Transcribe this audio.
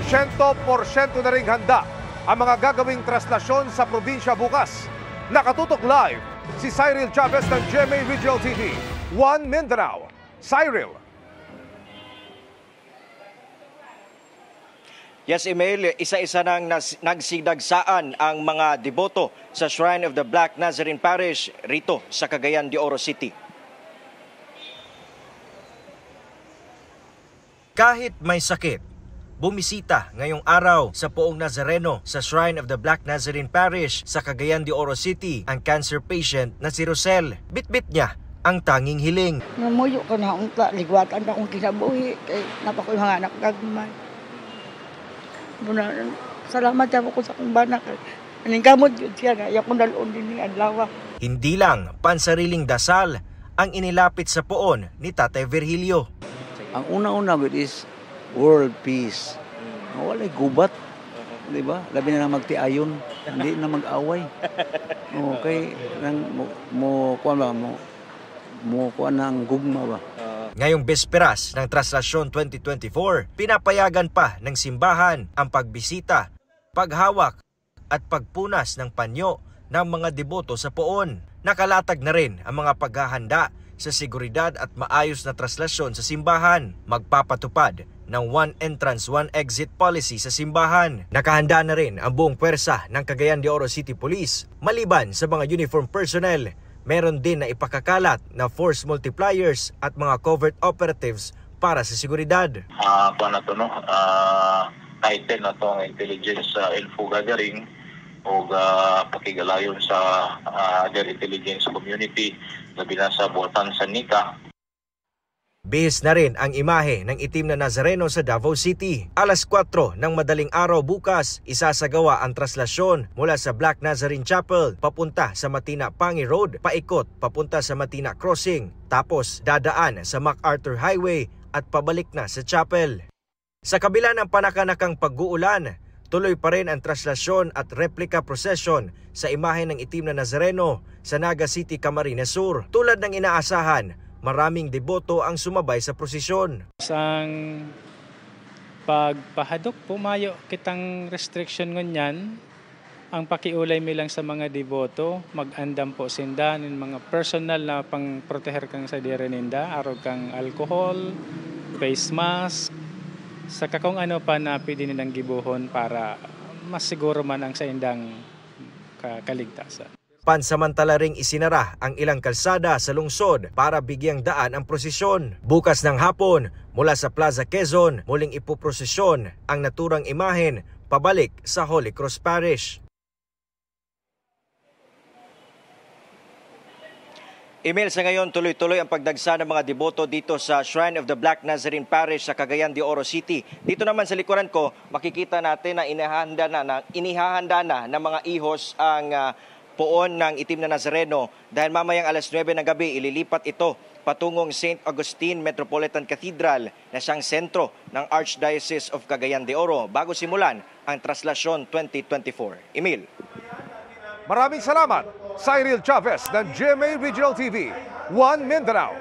100% na ring handa ang mga gagawing traslasyon sa probinsya bukas. Nakatutok live si Cyril Chavez ng GMA Regional TV, 1 Mindanao. Cyril. Yes, Emil, isa-isa nang nagsidagsaan ang mga deboto sa Shrine of the Black Nazarene Parish rito sa Cagayan de Oro City. Kahit may sakit, bumisita ngayong araw sa Poong Nazareno sa Shrine of the Black Nazarene Parish sa Cagayan de Oro City ang cancer patient na si Rosel. Bitbit niya ang tanging hiling. Namuyo ko na akong ligwatan na akong kinabuhi kay napakoy mga anak gagmay. Salamat ako sa akong banak. Aning gamot yun siya na ayaw kong dalon din ang lawa. Hindi lang pansariling dasal ang inilapit sa poon ni Tatay Virgilio. Ang una-una is world peace. Walay gubat. Di ba? Labi na magtiayon. Hindi na mag-away. Okay. Mo kuan ng gugma ba? Ngayong besperas ng Traslasyon 2024, pinapayagan pa ng simbahan ang pagbisita, paghawak at pagpunas ng panyo ng mga deboto sa poon. Nakalatag na rin ang mga paghahanda sa seguridad at maayos na traslasyon sa simbahan. Magpapatupad ng one entrance, one exit policy sa simbahan. Nakahanda na rin ang buong pwersa ng Cagayan de Oro City Police. Maliban sa mga uniform personnel, meron din na ipakakalat na force multipliers at mga covert operatives para sa seguridad. Title na itong intelligence info gathering o pakigalayon sa their intelligence community, labi na sa buwatan sa NICA. Bihis na rin ang imahe ng itim na Nazareno sa Davao City. Alas 4 ng madaling araw bukas, isasagawa ang traslasyon mula sa Black Nazarene Chapel papunta sa Matina Pangi Road, paikot papunta sa Matina Crossing, tapos dadaan sa MacArthur Highway at pabalik na sa chapel. Sa kabila ng panakanakang pag-uulan, tuloy pa rin ang traslasyon at replica procession sa imahe ng itim na Nazareno sa Naga City, Camarines Sur. Tulad ng inaasahan, maraming deboto ang sumabay sa prosesyon. Sang pagpahadok po mayo kitang restriction ngunyan, ang pakiulay mi lang sa mga deboto, mag-andam po sinda ng mga personal na pang-proteher kang sa direninda, arog kang alcohol, face mask, saka kung ano pa na pwede nilang gibuhon para mas siguro man ang sa indang kaligtasan. Pansamantala ring isinara ang ilang kalsada sa lungsod para bigyang daan ang prosesyon. Bukas ng hapon, mula sa Plaza Quezon, muling ipoprosesyon ang naturang imahen pabalik sa Holy Cross Parish. Emil, sa ngayon tuloy-tuloy ang pagdagsa ng mga deboto dito sa Shrine of the Black Nazarene Parish sa Cagayan de Oro City. Dito naman sa likuran ko, makikita natin na inihahanda na ng mga ihos ang poon ng itim na Nazareno dahil mamayang alas 9 ng gabi ililipat ito patungong St. Augustine Metropolitan Cathedral na siyang sentro ng Archdiocese of Cagayan de Oro bago simulan ang Traslasyon 2024. Emil. Maraming salamat, Cyril Chavez ng GMA Regional TV, 1 Mindanao.